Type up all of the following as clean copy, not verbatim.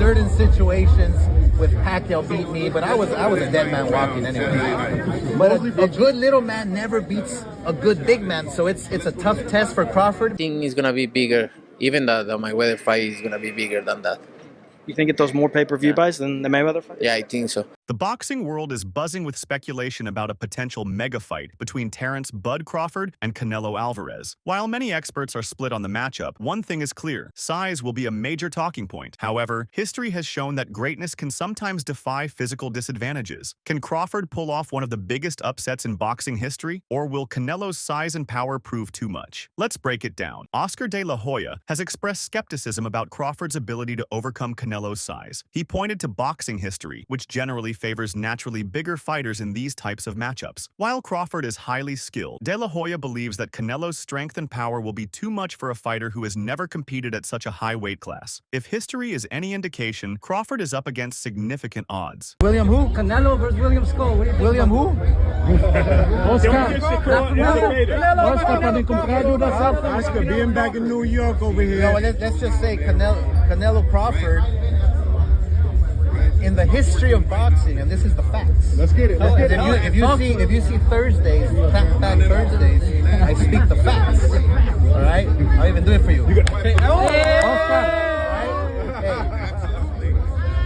certain situations with Pacquiao beat me, but I was a dead man walking anyway. But a good little man never beats a good big man, so it's a tough test for Crawford. I think it's gonna be bigger. Even the Mayweather fight is gonna be bigger than that. You think it does more pay-per-view buys than the Mayweather fight? Yeah, I think so. The boxing world is buzzing with speculation about a potential mega fight between Terence "Bud" Crawford and Canelo Alvarez. While many experts are split on the matchup, one thing is clear: size will be a major talking point. However, history has shown that greatness can sometimes defy physical disadvantages. Can Crawford pull off one of the biggest upsets in boxing history, or will Canelo's size and power prove too much? Let's break it down. Oscar de la Hoya has expressed skepticism about Crawford's ability to overcome Canelo's size. He pointed to boxing history, which generally favors naturally bigger fighters in these types of matchups. While Crawford is highly skilled, De La Hoya believes that Canelo's strength and power will be too much for a fighter who has never competed at such a high weight class. If history is any indication, Crawford is up against significant odds. William who? Canelo versus William Skull. William who? Oscar being back in New York over here. No, let's just say Canelo Crawford, in the history of boxing, and this is the facts. Let's get it. Let's get it. If you see Thursdays, back Thursdays, I speak the facts. All right, I'll even do it for you.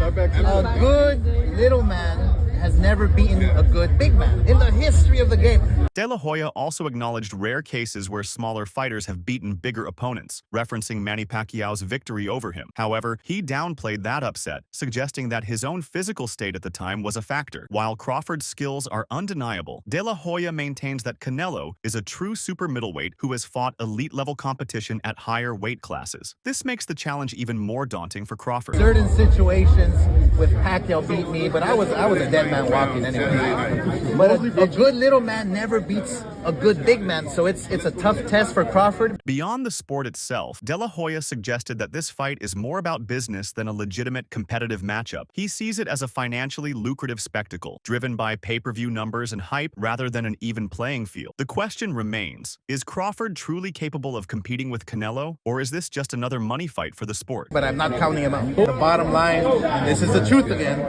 A good little man has never beaten a good big man in the history of the game. De La Hoya also acknowledged rare cases where smaller fighters have beaten bigger opponents, referencing Manny Pacquiao's victory over him. However, he downplayed that upset, suggesting that his own physical state at the time was a factor. While Crawford's skills are undeniable, De La Hoya maintains that Canelo is a true super middleweight who has fought elite-level competition at higher weight classes. This makes the challenge even more daunting for Crawford. Certain situations with Pacquiao beat me, but I was a dead man walking anyway. But a good little man never beats a good big man, so it's a tough test for Crawford. Beyond the sport itself, De La Hoya suggested that this fight is more about business than a legitimate competitive matchup. He sees it as a financially lucrative spectacle, driven by pay-per-view numbers and hype rather than an even playing field. The question remains, is Crawford truly capable of competing with Canelo, or is this just another money fight for the sport? But I'm not counting him out. The bottom line, and this is the truth again,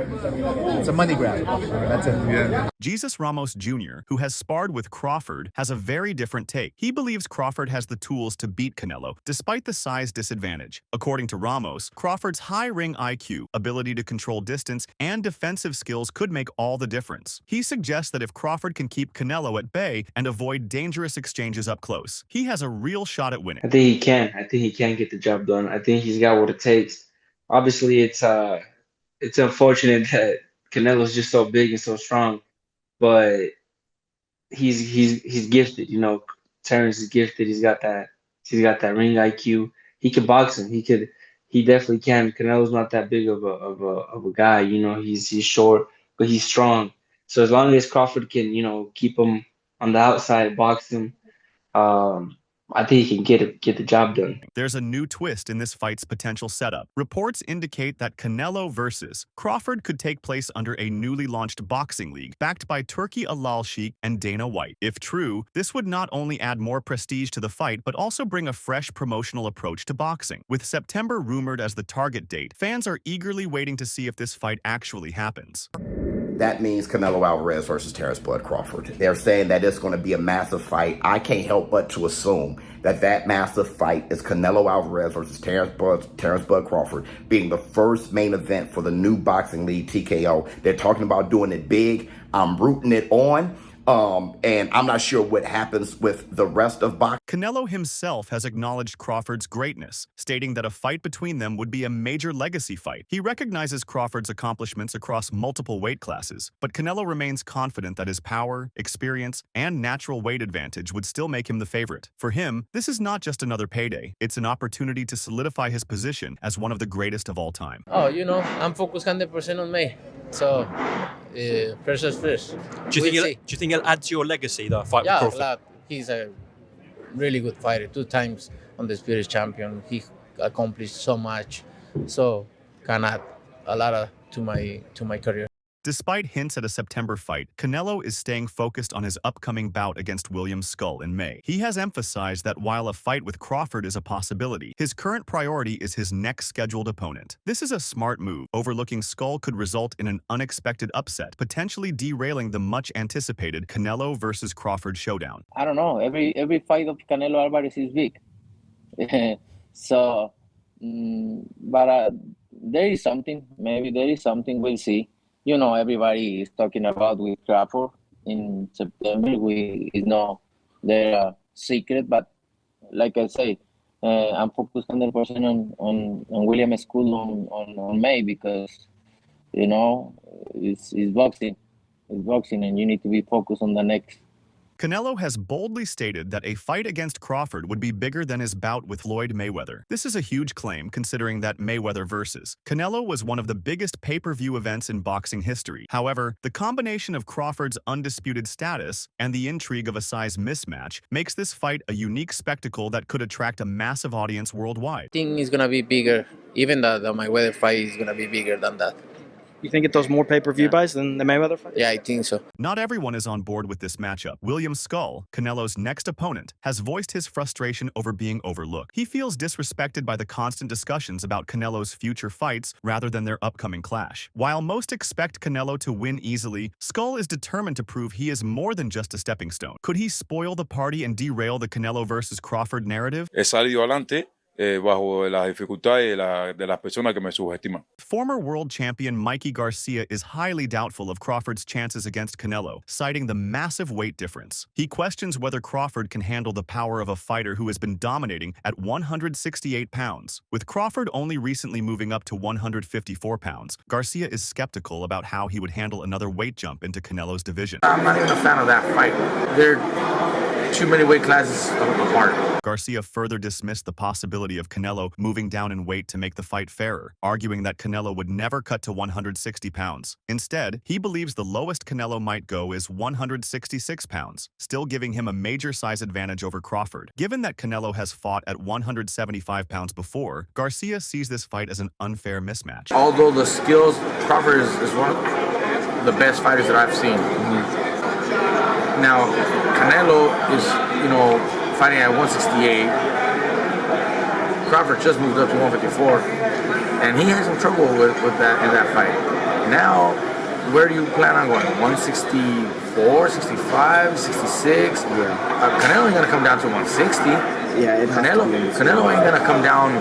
it's a money grab. That's it. Yeah. Jesus Ramos Jr., who has sparred with Crawford, has a very different take. He believes Crawford has the tools to beat Canelo, despite the size disadvantage. According to Ramos, Crawford's high ring IQ, ability to control distance, and defensive skills could make all the difference. He suggests that if Crawford can keep Canelo at bay and avoid dangerous exchanges up close, he has a real shot at winning. I think he can. I think he can get the job done. I think he's got what it takes. Obviously, it's unfortunate that Canelo's just so big and so strong, but he's gifted. You know, Terence is gifted. He's got that ring IQ. He can box him. He definitely can. Canelo's not that big of a guy. You know, he's short, but he's strong. So as long as Crawford can, you know, keep him on the outside, box him, I think he can get the job done. There's a new twist in this fight's potential setup. Reports indicate that Canelo versus Crawford could take place under a newly launched boxing league backed by Turki Al Sheikh and Dana White. If true, this would not only add more prestige to the fight, but also bring a fresh promotional approach to boxing. With September rumored as the target date, fans are eagerly waiting to see if this fight actually happens. That means Canelo Alvarez versus Terence "Bud" Crawford. They're saying that it's going to be a massive fight. I can't help but to assume that massive fight is Canelo Alvarez versus Terence "Bud" Crawford, being the first main event for the new boxing league TKO. They're talking about doing it big. I'm rooting it on. And I'm not sure what happens with the rest of boxing. Canelo himself has acknowledged Crawford's greatness, stating that a fight between them would be a major legacy fight. He recognizes Crawford's accomplishments across multiple weight classes, but Canelo remains confident that his power, experience, and natural weight advantage would still make him the favorite. For him, this is not just another payday. It's an opportunity to solidify his position as one of the greatest of all time. Oh, you know, I'm focused 100% on me. So, first is first. Do you think he'll add to your legacy, the fight with Crawford? Yeah, he's a really good fighter. 2 times undisputed champion. He accomplished so much. So, can add a lot to my career. Despite hints at a September fight, Canelo is staying focused on his upcoming bout against William Skull in May. He has emphasized that while a fight with Crawford is a possibility, his current priority is his next scheduled opponent. This is a smart move. Overlooking Skull could result in an unexpected upset, potentially derailing the much-anticipated Canelo versus Crawford showdown. I don't know. Every fight of Canelo Alvarez is big. So, but there is something. Maybe there is something. We'll see. You know, everybody is talking about with Crawford in September. It's not their secret, but like I say, I'm focused 100% on William Skull on May because you know it's boxing. It's boxing, and you need to be focused on the next. Canelo has boldly stated that a fight against Crawford would be bigger than his bout with Floyd Mayweather. This is a huge claim considering that Mayweather versus Canelo was one of the biggest pay-per-view events in boxing history. However, the combination of Crawford's undisputed status and the intrigue of a size mismatch makes this fight a unique spectacle that could attract a massive audience worldwide. I think it's going to be bigger. Even the Mayweather fight is going to be bigger than that. You think it does more pay-per-view buys than the Mayweather fight? Yeah, I think so. Not everyone is on board with this matchup. William Skull, Canelo's next opponent, has voiced his frustration over being overlooked. He feels disrespected by the constant discussions about Canelo's future fights rather than their upcoming clash. While most expect Canelo to win easily, Skull is determined to prove he is more than just a stepping stone. Could he spoil the party and derail the Canelo versus Crawford narrative? He salido adelante bajo las dificultades de las personas que me subestiman. Former world champion Mikey Garcia is highly doubtful of Crawford's chances against Canelo, citing the massive weight difference. He questions whether Crawford can handle the power of a fighter who has been dominating at 168 pounds. With Crawford only recently moving up to 154 pounds, Garcia is skeptical about how he would handle another weight jump into Canelo's division. I'm not even a fan of that fight. They're too many weight classes apart. Garcia further dismissed the possibility of Canelo moving down in weight to make the fight fairer, arguing that Canelo would never cut to 160 pounds. Instead, he believes the lowest Canelo might go is 166 pounds, still giving him a major size advantage over Crawford. Given that Canelo has fought at 175 pounds before, Garcia sees this fight as an unfair mismatch. Although the skills, Crawford is one of the best fighters that I've seen. Now, Canelo is, fighting at 168. Crawford just moved up to 154, and he had some trouble with that in that fight. Now, where do you plan on going? 164, 65, 66? Canelo ain't gonna come down to 160. Yeah, Canelo ain't gonna come down,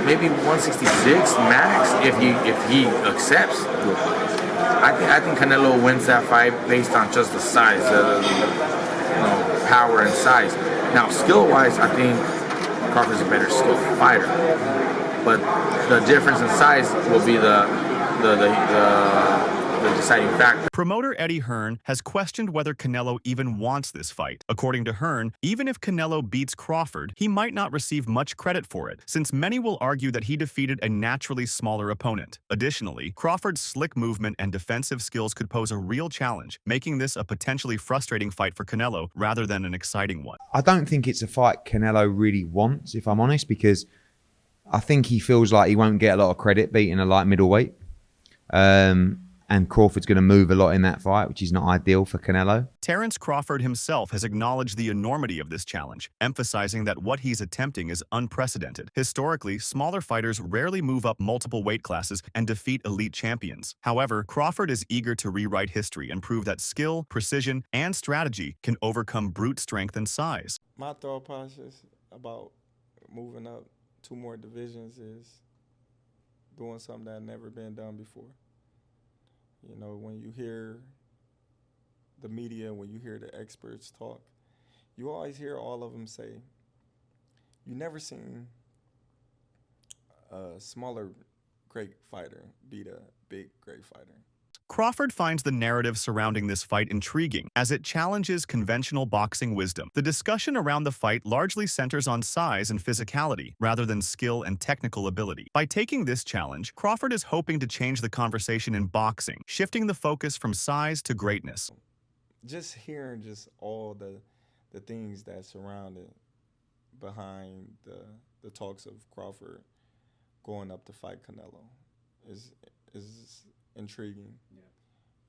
maybe 166 max if he accepts. I think Canelo wins that fight based on just the size, power and size. Now, skill-wise, I think Crawford's a better skilled fighter, but the difference in size will be the deciding factor. Promoter Eddie Hearn has questioned whether Canelo even wants this fight. According to Hearn, even if Canelo beats Crawford, he might not receive much credit for it, since many will argue that he defeated a naturally smaller opponent. Additionally, Crawford's slick movement and defensive skills could pose a real challenge, making this a potentially frustrating fight for Canelo rather than an exciting one. I don't think it's a fight Canelo really wants, if I'm honest, because I think he feels like he won't get a lot of credit beating a light middleweight. And Crawford's going to move a lot in that fight, which is not ideal for Canelo. Terence Crawford himself has acknowledged the enormity of this challenge, emphasizing that what he's attempting is unprecedented. Historically, smaller fighters rarely move up multiple weight classes and defeat elite champions. However, Crawford is eager to rewrite history and prove that skill, precision, and strategy can overcome brute strength and size. My thought process about moving up 2 more divisions is doing something that had never been done before. When you hear the media, when you hear the experts talk, you always hear all of them say, you never seen a smaller great fighter beat a big great fighter. Crawford finds the narrative surrounding this fight intriguing, as it challenges conventional boxing wisdom. The discussion around the fight largely centers on size and physicality, rather than skill and technical ability. By taking this challenge, Crawford is hoping to change the conversation in boxing, shifting the focus from size to greatness. Just hearing all the things that surrounded behind the talks of Crawford going up to fight Canelo. is intriguing.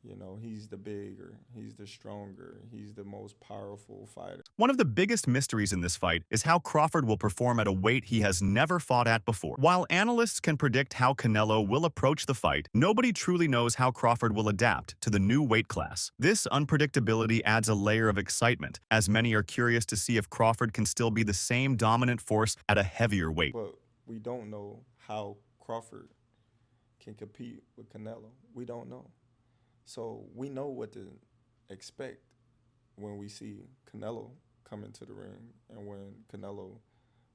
You know, he's the bigger, he's the stronger, he's the most powerful fighter. One of the biggest mysteries in this fight is how Crawford will perform at a weight he has never fought at before. While analysts can predict how Canelo will approach the fight, nobody truly knows how Crawford will adapt to the new weight class. This unpredictability adds a layer of excitement, as many are curious to see if Crawford can still be the same dominant force at a heavier weight. But we don't know how Crawford can compete with Canelo. We don't know. So we know what to expect when we see Canelo come into the ring and when Canelo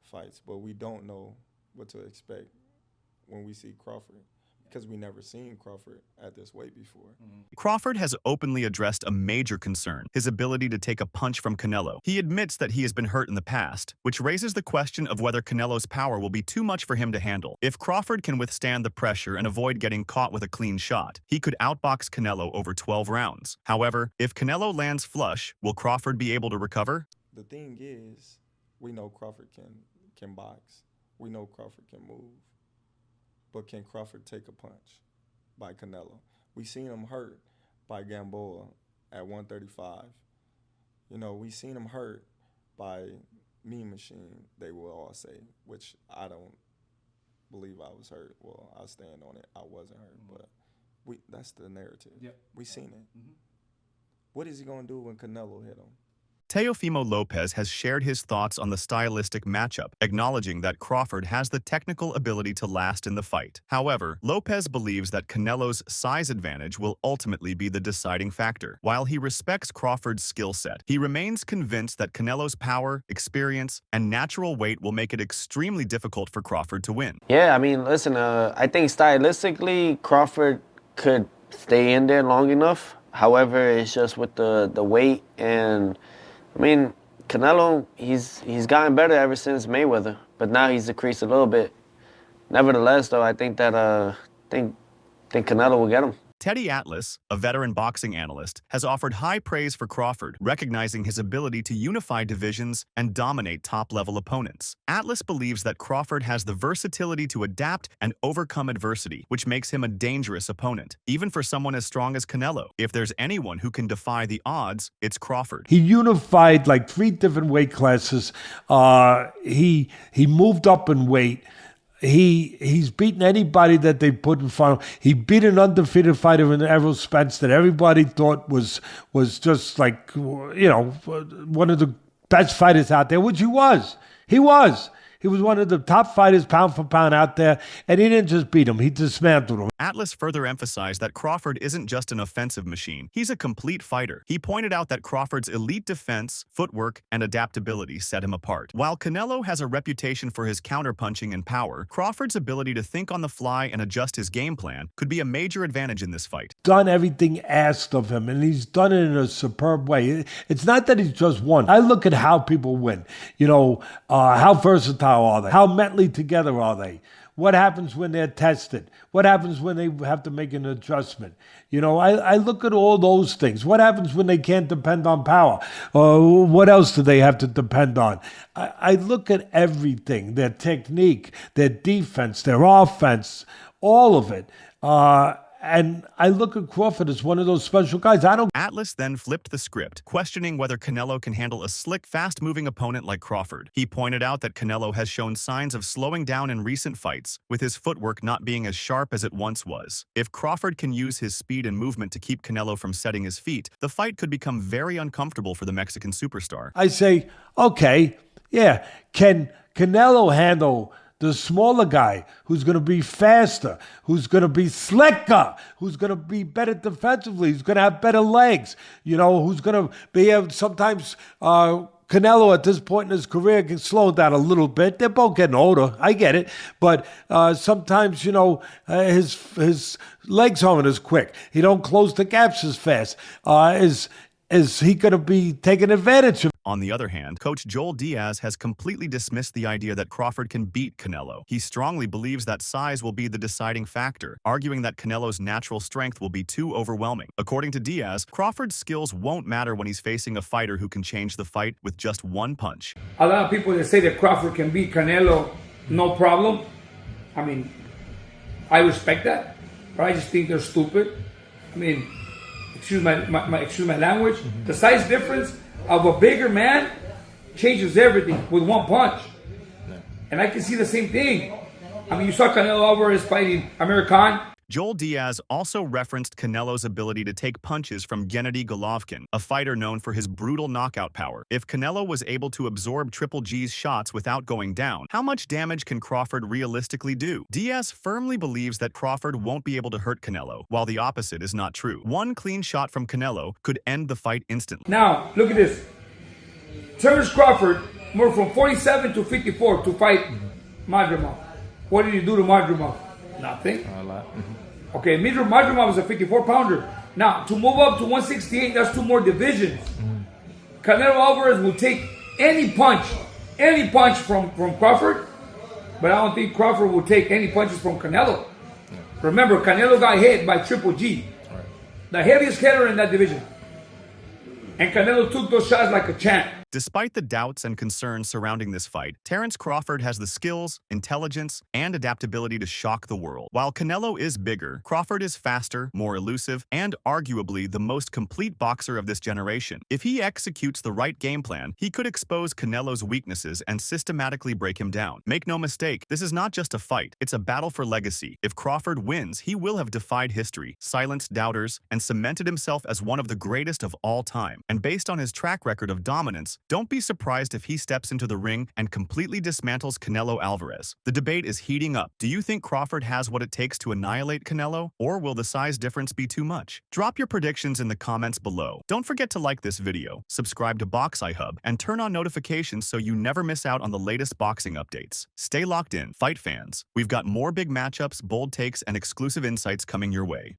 fights, but we don't know what to expect when we see Crawford, because we never seen Crawford at this weight before. Crawford has openly addressed a major concern, his ability to take a punch from Canelo. He admits that he has been hurt in the past, which raises the question of whether Canelo's power will be too much for him to handle. If Crawford can withstand the pressure and avoid getting caught with a clean shot, he could outbox Canelo over 12 rounds. However, if Canelo lands flush, will Crawford be able to recover? The thing is, we know Crawford can box. We know Crawford can move. But can Crawford take a punch by Canelo? We seen him hurt by Gamboa at 135. You know, we seen him hurt by Mean Machine, they will all say, which I don't believe I was hurt. Well, I stand on it. I wasn't hurt, but that's the narrative. Yep. We seen it. What is he going to do when Canelo hit him? Teofimo Lopez has shared his thoughts on the stylistic matchup, acknowledging that Crawford has the technical ability to last in the fight. However, Lopez believes that Canelo's size advantage will ultimately be the deciding factor. While he respects Crawford's skill set, he remains convinced that Canelo's power, experience, and natural weight will make it extremely difficult for Crawford to win. Yeah, I mean, listen, I think stylistically, Crawford could stay in there long enough. However, it's just with the weight and... I mean, Canelo, he's gotten better ever since Mayweather, but now he's decreased a little bit. Nevertheless, though, I think that think Canelo will get him. Teddy Atlas, a veteran boxing analyst, has offered high praise for Crawford, recognizing his ability to unify divisions and dominate top-level opponents. Atlas believes that Crawford has the versatility to adapt and overcome adversity, which makes him a dangerous opponent, even for someone as strong as Canelo. If there's anyone who can defy the odds, it's Crawford. He unified like 3 different weight classes. He moved up in weight. He's beaten anybody that they put in front of him. He beat an undefeated fighter in Errol Spence that everybody thought was just like, you know, one of the best fighters out there, which he was. He was. He was one of the top fighters pound for pound out there, and he didn't just beat him, he dismantled him. Atlas further emphasized that Crawford isn't just an offensive machine, he's a complete fighter. He pointed out that Crawford's elite defense, footwork, and adaptability set him apart. While Canelo has a reputation for his counterpunching and power, Crawford's ability to think on the fly and adjust his game plan could be a major advantage in this fight. Done everything asked of him, and he's done it in a superb way. It's not that he's just won. I look at how people win. You know, how versatile are they? How mentally together are they? What happens when they're tested? What happens when they have to make an adjustment? You know, I look at all those things. What happens when they can't depend on power? What else do they have to depend on? I look at everything, their technique, their defense, their offense, all of it. And I look at Crawford as one of those special guys. Atlas then flipped the script, questioning whether Canelo can handle a slick, fast-moving opponent like Crawford. He pointed out that Canelo has shown signs of slowing down in recent fights, with his footwork not being as sharp as it once was. If Crawford can use his speed and movement to keep Canelo from setting his feet, the fight could become very uncomfortable for the Mexican superstar. I say, okay, yeah, can Canelo handle the smaller guy who's going to be faster, who's going to be slicker, who's going to be better defensively, who's going to have better legs, you know, who's going to be able sometimes Canelo at this point in his career can slow down a little bit. They're both getting older. I get it. But sometimes, you know, his legs aren't as quick. He don't close the gaps as fast. Is he going to be taking advantage of? On the other hand, Coach Joel Diaz has completely dismissed the idea that Crawford can beat Canelo. He strongly believes that size will be the deciding factor, arguing that Canelo's natural strength will be too overwhelming. According to Diaz, Crawford's skills won't matter when he's facing a fighter who can change the fight with just one punch. A lot of people that say that Crawford can beat Canelo, no problem. I mean, I respect that, but I just think they're stupid. I mean, excuse my language. The size difference of a bigger man changes everything with one punch. And I can see the same thing. I mean, you saw Canelo Alvarez fighting Amir Khan. Joel Diaz also referenced Canelo's ability to take punches from Gennady Golovkin, a fighter known for his brutal knockout power. If Canelo was able to absorb Triple G's shots without going down, how much damage can Crawford realistically do? Diaz firmly believes that Crawford won't be able to hurt Canelo, while the opposite is not true. One clean shot from Canelo could end the fight instantly. Now, look at this. Terence Crawford moved from 47 to 54 to fight Madrimov. What did he do to Madrimov? Nothing. A lot. Okay, Madrimov is a 54-pounder. Now, to move up to 168, that's 2 more divisions. Canelo Alvarez will take any punch from Crawford, but I don't think Crawford will take any punches from Canelo. Remember, Canelo got hit by Triple G, the heaviest hitter in that division. And Canelo took those shots like a champ. Despite the doubts and concerns surrounding this fight, Terence Crawford has the skills, intelligence, and adaptability to shock the world. While Canelo is bigger, Crawford is faster, more elusive, and arguably the most complete boxer of this generation. If he executes the right game plan, he could expose Canelo's weaknesses and systematically break him down. Make no mistake, this is not just a fight, it's a battle for legacy. If Crawford wins, he will have defied history, silenced doubters, and cemented himself as one of the greatest of all time. And based on his track record of dominance, don't be surprised if he steps into the ring and completely dismantles Canelo Alvarez. The debate is heating up. Do you think Crawford has what it takes to annihilate Canelo, or will the size difference be too much? Drop your predictions in the comments below. Don't forget to like this video, subscribe to Boxi Hub, and turn on notifications so you never miss out on the latest boxing updates. Stay locked in, fight fans. We've got more big matchups, bold takes, and exclusive insights coming your way.